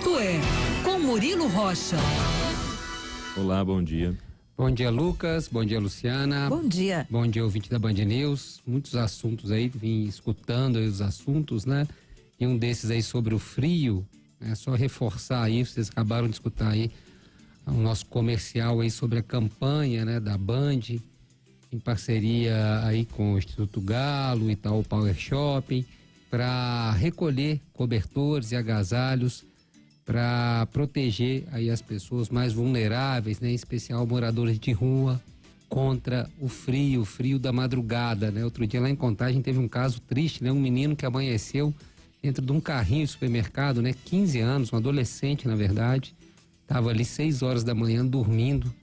assunto é com Murilo Rocha. Olá, bom dia. Bom dia, Lucas. Bom dia, Luciana. Bom dia. Bom dia, ouvinte da Band News. Muitos assuntos aí, vim escutando aí os assuntos, né? E um desses aí sobre o frio, é só reforçar aí, vocês acabaram de escutar aí o nosso comercial aí sobre a campanha, né, da Band, em parceria aí com o Instituto Galo e Itaú Power Shopping, para recolher cobertores e agasalhos para proteger aí as pessoas mais vulneráveis, né, em especial moradores de rua, contra o frio da madrugada, né? Outro dia lá em Contagem teve um caso triste, né? Um menino que amanheceu dentro de um carrinho de supermercado, né? 15 anos, um adolescente na verdade, estava ali 6 horas da manhã dormindo,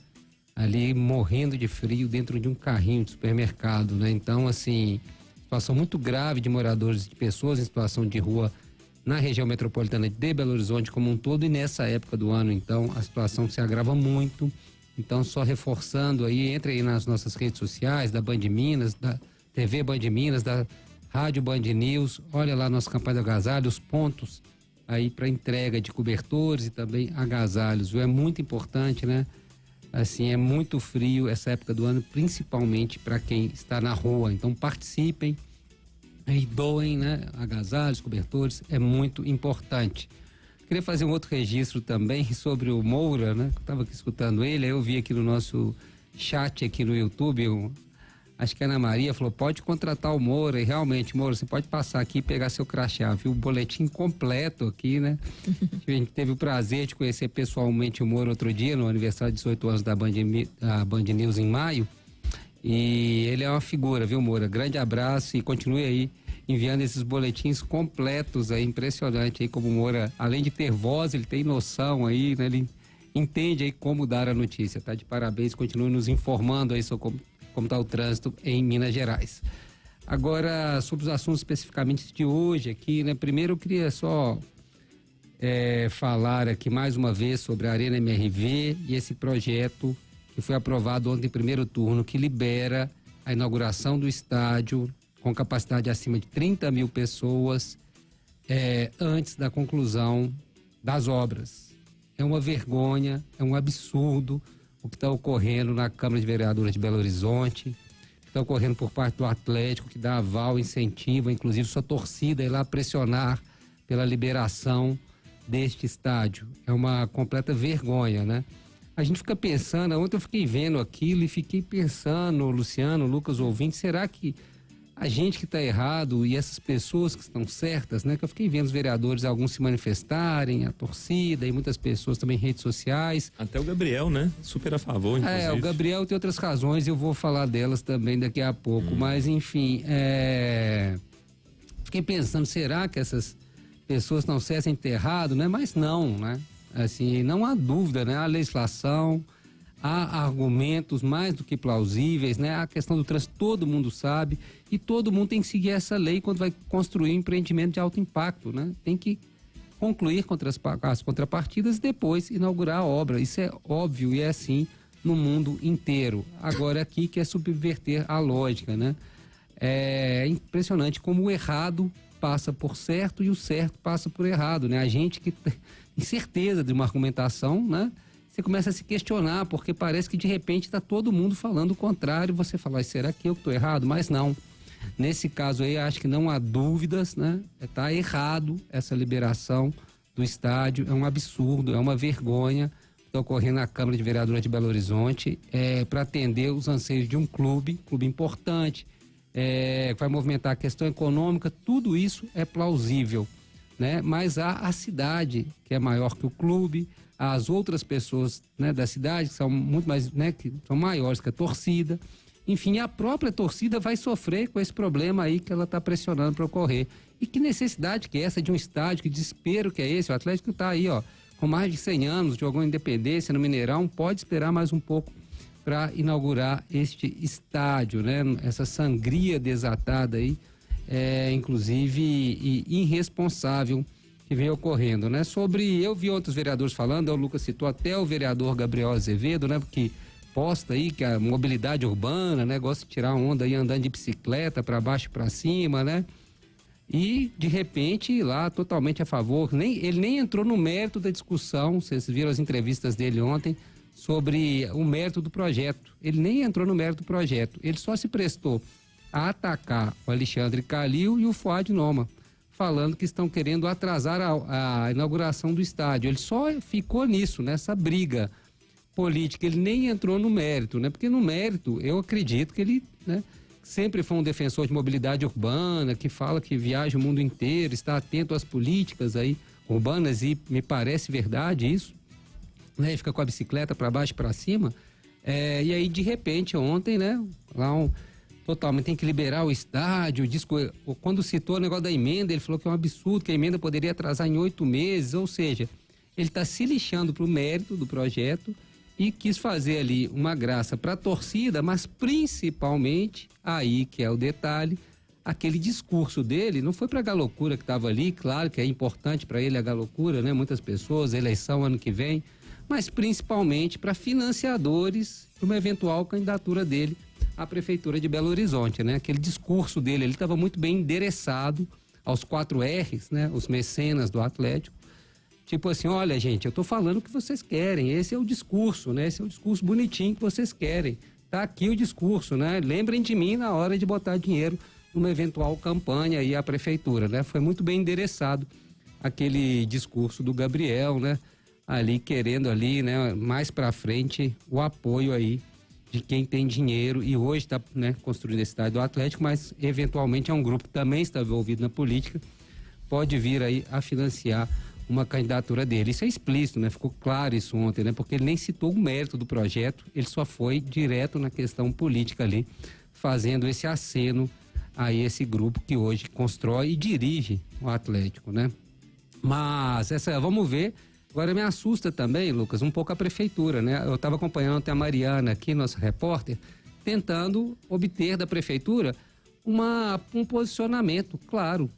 ali morrendo de frio dentro de um carrinho de supermercado, né? Então, assim, situação muito grave de moradores, de pessoas em situação de rua na região metropolitana de Belo Horizonte como um todo, e nessa época do ano, então, a situação se agrava muito. Então, só reforçando aí, entre aí nas nossas redes sociais, da Band Minas, da TV Band Minas, da Rádio Band News, olha lá nossa campanha de agasalho, os pontos aí para entrega de cobertores e também agasalhos, viu? É muito importante, né? Assim, é muito frio essa época do ano, principalmente para quem está na rua. Então, participem e doem, né? Agasalhos, cobertores, é muito importante. Queria fazer um outro registro também sobre o Moura, né? Eu estava aqui escutando ele, aí eu vi aqui no nosso chat aqui no YouTube, acho que a Ana Maria falou, pode contratar o Moura, e realmente, Moura, você pode passar aqui e pegar seu crachá, viu? O boletim completo aqui, né? A gente teve o prazer de conhecer pessoalmente o Moura outro dia, no aniversário de 18 anos da Band News em maio, e ele é uma figura, viu, Moura? Grande abraço e continue aí enviando esses boletins completos aí, impressionante aí como o Moura, além de ter voz, ele tem noção aí, né? Ele entende aí como dar a notícia, tá? De parabéns, continue nos informando aí sobre como está o trânsito em Minas Gerais. Agora, sobre os assuntos especificamente de hoje aqui, né? Primeiro eu queria só falar aqui mais uma vez sobre a Arena MRV e esse projeto que foi aprovado ontem em primeiro turno, que libera a inauguração do estádio com capacidade acima de 30 mil pessoas antes da conclusão das obras. É uma vergonha, é um absurdo o que está ocorrendo na Câmara de Vereadores de Belo Horizonte, o que está ocorrendo por parte do Atlético, que dá aval, incentiva, inclusive sua torcida ir lá pressionar pela liberação deste estádio. É uma completa vergonha, né? A gente fica pensando, ontem eu fiquei vendo aquilo e fiquei pensando, Luciano, Lucas, ouvinte, será que a gente que está errado e essas pessoas que estão certas, né? Que eu fiquei vendo os vereadores, alguns se manifestarem, a torcida e muitas pessoas também em redes sociais. Até o Gabriel, né? Super a favor, inclusive. O Gabriel tem outras razões, eu vou falar delas também daqui a pouco, mas enfim, fiquei pensando, será que essas pessoas estão certas em ter errado, né? Mas não, né? Assim, não há dúvida, né? A legislação, há argumentos mais do que plausíveis, né? A questão do trânsito todo mundo sabe e todo mundo tem que seguir essa lei quando vai construir um empreendimento de alto impacto, né? Tem que concluir as contrapartidas e depois inaugurar a obra. Isso é óbvio e é assim no mundo inteiro. Agora aqui que é subverter a lógica, né? É impressionante como o errado passa por certo e o certo passa por errado, né? A gente que tem certeza de uma argumentação, né? Você começa a se questionar, porque parece que de repente está todo mundo falando o contrário, você fala, será que eu estou errado? Mas não. Nesse caso aí, acho que não há dúvidas, né? Está errado essa liberação do estádio, é um absurdo, é uma vergonha que está ocorrendo na Câmara de Vereadores de Belo Horizonte, para atender os anseios de um clube importante, que vai movimentar a questão econômica, tudo isso é plausível, né? Mas há a cidade, que é maior que o clube, as outras pessoas, né, da cidade, que são muito mais, né, que são maiores que a torcida. Enfim, a própria torcida vai sofrer com esse problema aí que ela está pressionando para ocorrer. E que necessidade que é essa de um estádio, que desespero que é esse? O Atlético está aí, ó, com mais de 100 anos, jogou Independência no Mineirão, pode esperar mais um pouco para inaugurar este estádio, né? Essa sangria desatada aí, inclusive irresponsável, que vem ocorrendo, né? Eu vi outros vereadores falando, o Lucas citou até o vereador Gabriel Azevedo, né? Porque posta aí que a mobilidade urbana, né? Gosta de tirar onda aí andando de bicicleta para baixo e para cima, né? e de repente lá totalmente a favor, ele nem entrou no mérito da discussão, vocês viram as entrevistas dele ontem, sobre o mérito do projeto. Ele nem entrou no mérito do projeto, ele só se prestou a atacar o Alexandre Calil e o Fuad Noma, falando que estão querendo atrasar a inauguração do estádio. Ele só ficou nisso, nessa briga política, ele nem entrou no mérito, né? Porque no mérito, eu acredito que ele, né, sempre foi um defensor de mobilidade urbana, que fala que viaja o mundo inteiro, está atento às políticas aí urbanas, e me parece verdade isso, né? Ele fica com a bicicleta para baixo e para cima, e aí de repente ontem, né, totalmente tem que liberar o estádio, quando citou o negócio da emenda, ele falou que é um absurdo, que a emenda poderia atrasar em 8 meses, ou seja, ele está se lixando para o mérito do projeto e quis fazer ali uma graça para a torcida, mas principalmente, aí que é o detalhe, aquele discurso dele não foi para a galocura que estava ali, claro que é importante para ele a galocura, né? Muitas pessoas, eleição ano que vem, mas principalmente para financiadores de uma eventual candidatura dele à Prefeitura de Belo Horizonte, né? Aquele discurso dele, ele estava muito bem endereçado aos 4 R's, né? Os mecenas do Atlético. Tipo assim, olha gente, eu tô falando o que vocês querem, esse é o discurso, né? Esse é o discurso bonitinho que vocês querem. Tá aqui o discurso, né? Lembrem de mim na hora de botar dinheiro numa eventual campanha aí à prefeitura, né? Foi muito bem endereçado aquele discurso do Gabriel, né? Ali querendo ali, né? Mais pra frente o apoio aí de quem tem dinheiro e hoje está, né, construindo esse estádio do Atlético, mas eventualmente é um grupo que também está envolvido na política, pode vir aí a financiar uma candidatura dele. Isso é explícito, né? Ficou claro isso ontem, né? Porque ele nem citou o mérito do projeto, ele só foi direto na questão política ali, fazendo esse aceno a esse grupo que hoje constrói e dirige o Atlético, né? Mas vamos ver. Agora me assusta também, Lucas, um pouco a prefeitura, né? Eu estava acompanhando até a Mariana aqui, nossa repórter, tentando obter da prefeitura um posicionamento claro.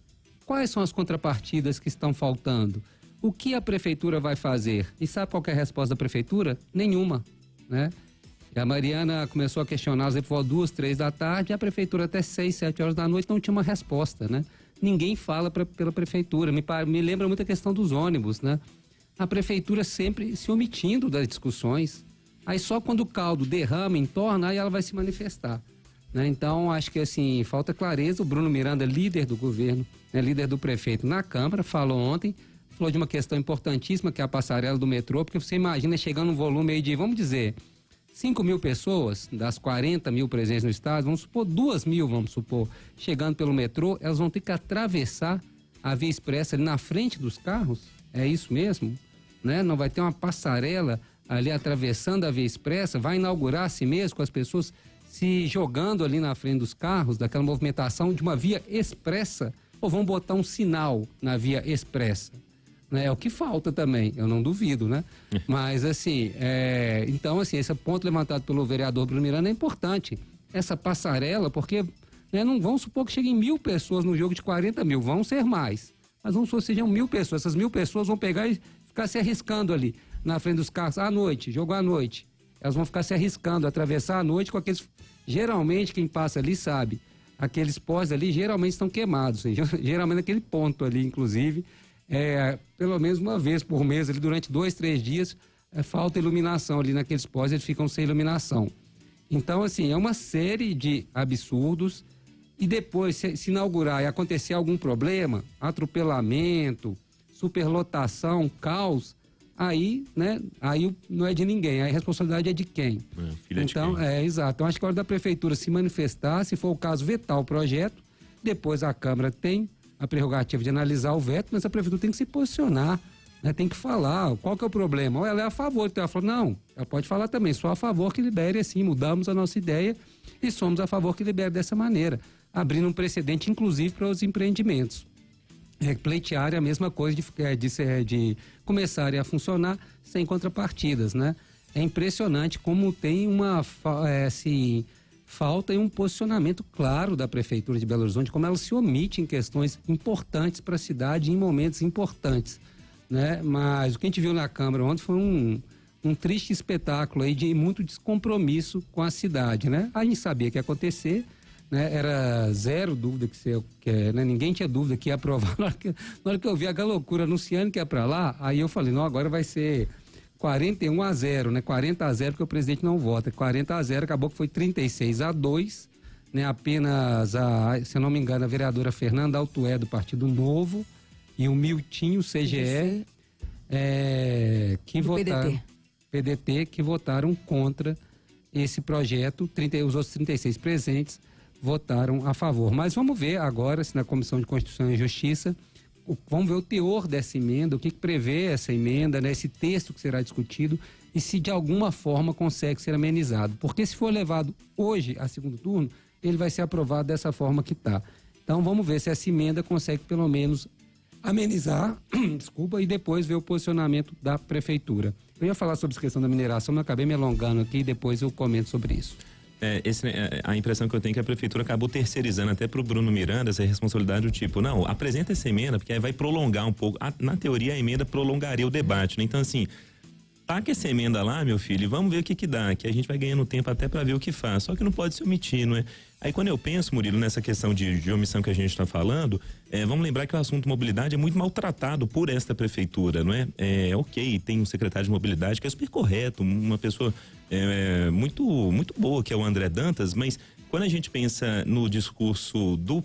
Quais são as contrapartidas que estão faltando? O que a prefeitura vai fazer? E sabe qual que é a resposta da prefeitura? Nenhuma, né? E a Mariana começou a questionar, às vezes, por 2, 3 da tarde, e a prefeitura até 6, 7 horas da noite não tinha uma resposta, né? Ninguém fala pela prefeitura. Me lembra muito a questão dos ônibus, né? A prefeitura sempre se omitindo das discussões. Aí só quando o caldo derrama, entorna, aí ela vai se manifestar, né? Então, acho que assim, falta clareza. O Bruno Miranda, líder do governo, né, líder do prefeito na Câmara, falou ontem, falou de uma questão importantíssima, que é a passarela do metrô, porque você imagina chegando um volume aí de, vamos dizer, 5 mil pessoas, das 40 mil presentes no estado, vamos supor 2 mil, vamos supor, chegando pelo metrô, elas vão ter que atravessar a via expressa ali na frente dos carros, é isso mesmo, né? Não vai ter uma passarela ali atravessando a via expressa, vai inaugurar assim mesmo, com as pessoas se jogando ali na frente dos carros, daquela movimentação de uma via expressa, ou vão botar um sinal na via expressa? Né? É o que falta também, eu não duvido, né? Mas assim, então assim, esse ponto levantado pelo vereador Bruno Miranda é importante. Essa passarela, porque, né, não vamos supor que cheguem 1.000 pessoas no jogo de 40 mil, vão ser mais. Mas vamos supor que sejam 1.000 pessoas, essas 1.000 pessoas vão pegar e ficar se arriscando ali na frente dos carros à noite, jogo à noite. Elas vão ficar se arriscando, atravessar a noite com aqueles... Geralmente quem passa ali sabe, aqueles postes ali geralmente estão queimados, geralmente naquele ponto ali, inclusive, pelo menos uma vez por mês, ali, durante 2, 3 dias, falta iluminação ali naqueles postes, eles ficam sem iluminação. Então, assim, é uma série de absurdos, e depois, se inaugurar e acontecer algum problema, atropelamento, superlotação, caos, aí, né, aí não é de ninguém, aí a responsabilidade é de quem? Filha então, de quem? Exato. Então, acho que é hora da prefeitura se manifestar, se for o caso, vetar o projeto, depois a Câmara tem a prerrogativa de analisar o veto, mas a prefeitura tem que se posicionar, né, tem que falar qual que é o problema. Ou ela é a favor, então ela falou, não, ela pode falar também, sou a favor que libere assim, mudamos a nossa ideia e somos a favor que libere dessa maneira, abrindo um precedente, inclusive, para os empreendimentos. Pleitear é a mesma coisa de começarem a funcionar sem contrapartidas, né? É impressionante como tem falta um posicionamento claro da Prefeitura de Belo Horizonte, como ela se omite em questões importantes para a cidade em momentos importantes, né? Mas o que a gente viu na Câmara ontem foi um triste espetáculo aí de muito descompromisso com a cidade, né? A gente sabia que ia acontecer, né, era zero dúvida né, ninguém tinha dúvida que ia aprovar. Na hora que eu vi aquela loucura anunciando que ia para lá, aí eu falei, não, agora vai ser 41-0, né? 40-0 porque o presidente não vota. 40-0, acabou que foi 36-2, né? Apenas se eu não me engano, a vereadora Fernanda Altué do Partido Novo e o Miltinho CGE que votaram, PDT, que votaram contra esse projeto. Os outros 36 presentes votaram a favor. Mas vamos ver agora se na Comissão de Constituição e Justiça, vamos ver o teor dessa emenda, o que prevê essa emenda, né, esse texto que será discutido e se de alguma forma consegue ser amenizado. Porque se for levado hoje a segundo turno, ele vai ser aprovado dessa forma que está. Então vamos ver se essa emenda consegue pelo menos amenizar, desculpa, e depois ver o posicionamento da prefeitura. Eu ia falar sobre a questão da mineração, mas acabei me alongando aqui e depois eu comento sobre isso. A impressão que eu tenho é que a prefeitura acabou terceirizando até pro Bruno Miranda essa responsabilidade do tipo, não, apresenta essa emenda, porque aí vai prolongar um pouco. Na teoria, a emenda prolongaria o debate, né? Então, assim, taca essa emenda lá, meu filho, e vamos ver o que dá, que a gente vai ganhando tempo até para ver o que faz. Só que não pode se omitir, não é? Aí quando eu penso, Murilo, nessa questão de omissão que a gente está falando, vamos lembrar que o assunto mobilidade é muito maltratado por esta prefeitura, não é? Ok, tem um secretário de mobilidade que é super correto, uma pessoa muito, muito boa, que é o André Dantas, mas quando a gente pensa no discurso da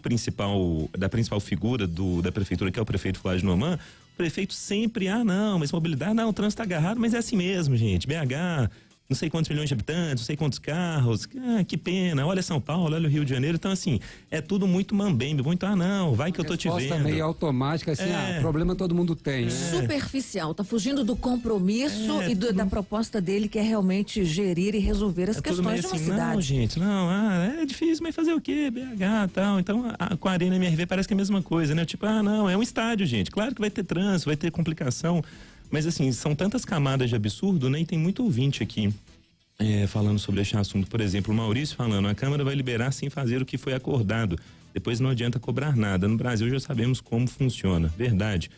principal figura da prefeitura, que é o prefeito Flávio Noman, o prefeito sempre, não, mas mobilidade, não, o trânsito tá agarrado, mas é assim mesmo, gente, BH, não sei quantos milhões de habitantes, não sei quantos carros, que pena, olha São Paulo, olha o Rio de Janeiro, então assim, é tudo muito mambembe, muito, não, vai que eu tô te vendo. Resposta meio automática, assim, problema todo mundo tem. Superficial, tá fugindo do compromisso e da proposta dele, que é realmente gerir e resolver as questões de uma cidade. Não, gente, não, é difícil, mas fazer o quê? BH e tal, então com a Arena MRV parece que é a mesma coisa, né? Tipo, não, é um estádio, gente, claro que vai ter trânsito, vai ter complicação, mas assim, são tantas camadas de absurdo, né? E tem muito ouvinte aqui falando sobre esse assunto. Por exemplo, o Maurício falando, a Câmara vai liberar sem fazer o que foi acordado. Depois não adianta cobrar nada. No Brasil já sabemos como funciona. Verdade.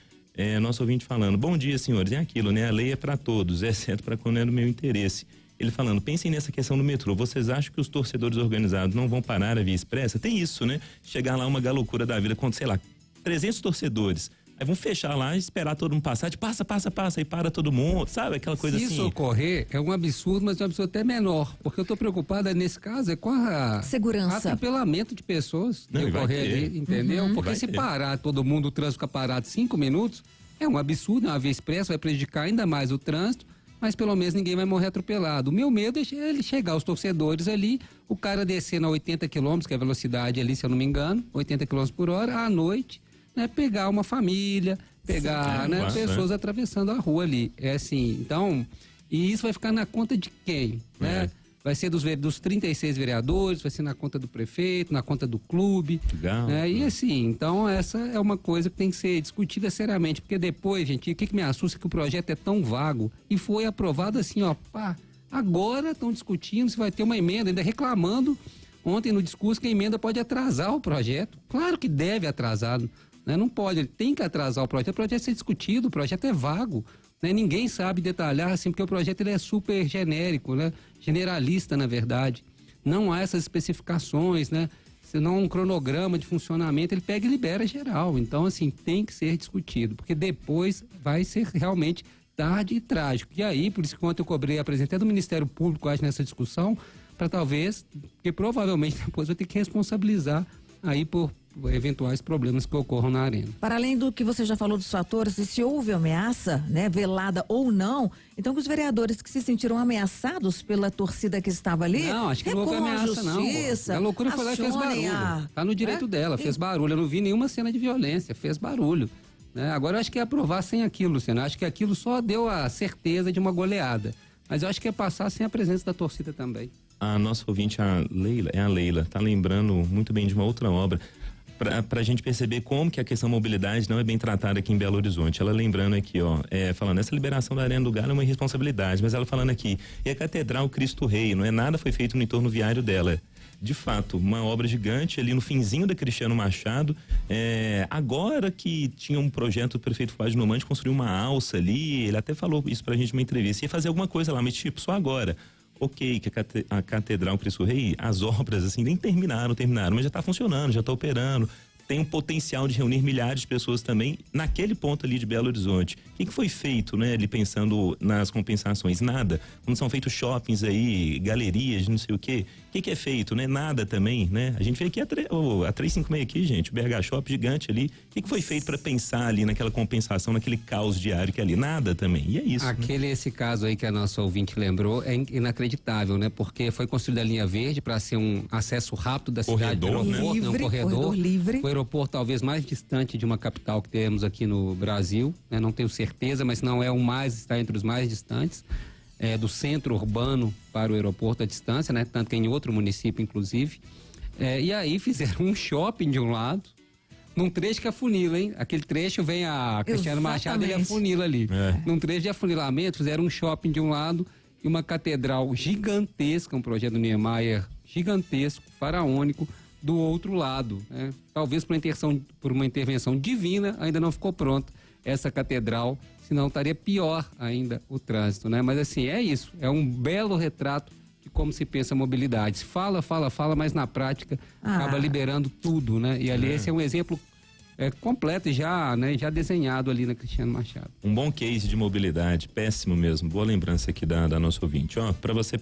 Nosso ouvinte falando, bom dia, senhores. É aquilo, né? A lei é para todos, exceto para quando é do meu interesse. Ele falando, pensem nessa questão do metrô. Vocês acham que os torcedores organizados não vão parar a via expressa? Tem isso, né? Chegar lá uma galocura da vida com, sei lá, 300 torcedores. Aí vão fechar lá e esperar todo mundo passar, de passa, e para todo mundo, sabe? Aquela coisa assim. Se isso ocorrer, é um absurdo, mas é um absurdo até menor. Porque eu tô preocupado nesse caso com a segurança. Atropelamento de pessoas que ocorrer ali, entendeu? Porque se parar todo mundo, o trânsito ficar parado 5 minutos, é um absurdo, é uma via expressa, vai prejudicar ainda mais o trânsito, mas pelo menos ninguém vai morrer atropelado. O meu medo é ele chegar, os torcedores ali, o cara descendo a 80 km, que é a velocidade ali, se eu não me engano, 80 km por hora, à noite, né, pegar uma família, pegar pessoas atravessando a rua ali. É assim, então, e isso vai ficar na conta de quem? Né? Vai ser dos 36 vereadores, vai ser na conta do prefeito, na conta do clube. Legal. Né? E assim, então essa é uma coisa que tem que ser discutida seriamente, porque depois, gente, o que me assusta é que o projeto é tão vago e foi aprovado assim, agora estão discutindo se vai ter uma emenda, ainda reclamando ontem no discurso que a emenda pode atrasar o projeto. Claro que deve atrasar, né? Não pode, ele tem que atrasar o projeto é ser discutido, o projeto é vago, né? Ninguém sabe detalhar assim, porque o projeto ele é super genérico, né? Generalista, na verdade, não há essas especificações, né? Senão um cronograma de funcionamento, ele pega e libera geral, então assim, tem que ser discutido, porque depois vai ser realmente tarde e trágico, e aí, por isso que ontem eu apresentei do Ministério Público, acho, nessa discussão, para talvez, porque provavelmente depois vai ter que responsabilizar aí por eventuais problemas que ocorram na arena. Para além do que você já falou dos fatores, e se houve ameaça, né, velada ou não, então que os vereadores que se sentiram ameaçados pela torcida que estava ali, não, acho que não houve ameaça não. A loucura foi lá e fez barulho. Tá no direito dela, fez barulho. Eu não vi nenhuma cena de violência, fez barulho. Né? Agora eu acho que é aprovar sem aquilo, Luciano. Acho que aquilo só deu a certeza de uma goleada. Mas eu acho que é passar sem a presença da torcida também. A nossa ouvinte, a Leila, tá lembrando muito bem de uma outra obra, pra gente perceber como que a questão mobilidade não é bem tratada aqui em Belo Horizonte. Ela lembrando aqui, falando, essa liberação da Arena do Galo é uma irresponsabilidade, mas ela falando aqui, e a Catedral Cristo Rei, não é nada foi feito no entorno viário dela. De fato, uma obra gigante ali no finzinho da Cristiano Machado, agora que tinha um projeto do prefeito Flávio Noman de construir uma alça ali, ele até falou isso pra gente numa entrevista, ia fazer alguma coisa lá, mas tipo, só agora. ok, que a Catedral Cristo Rei, as obras assim nem terminaram, mas já está funcionando, já está operando. Tem um potencial de reunir milhares de pessoas também naquele ponto ali de Belo Horizonte. O que foi feito, né, ali pensando nas compensações? Nada. Quando são feitos shoppings aí, galerias, não sei o quê, o que é feito, né? Nada também, né? A gente vê aqui a 356 aqui, gente, o BH Shop gigante ali. O que foi feito para pensar ali naquela compensação, naquele caos diário que é ali? Nada também. E é isso. Esse caso aí que a nossa ouvinte lembrou é inacreditável, né? Porque foi construída a linha verde para ser um acesso rápido da cidade do aeroporto, né? Um corredor livre. O aeroporto talvez mais distante de uma capital que temos aqui no Brasil, né? Não tenho certeza, mas não é o mais, está entre os mais distantes. Do centro urbano para o aeroporto a distância, né? Tanto que em outro município, inclusive. E aí fizeram um shopping de um lado, num trecho que afunila, hein? Aquele trecho vem a Cristiano Machado, ele afunila ali. Num trecho de afunilamento, fizeram um shopping de um lado e uma catedral gigantesca, um projeto do Niemeyer gigantesco, faraônico, do outro lado, né? Talvez por uma intervenção divina ainda não ficou pronta essa catedral, senão estaria pior ainda o trânsito, né? Mas assim, é isso, é um belo retrato de como se pensa a mobilidade. Fala, mas na prática acaba liberando tudo, né? E ali esse é um exemplo completo já, né? Já desenhado ali na Cristiano Machado. Um bom case de mobilidade, péssimo mesmo. Boa lembrança aqui da nossa ouvinte. Ó, para você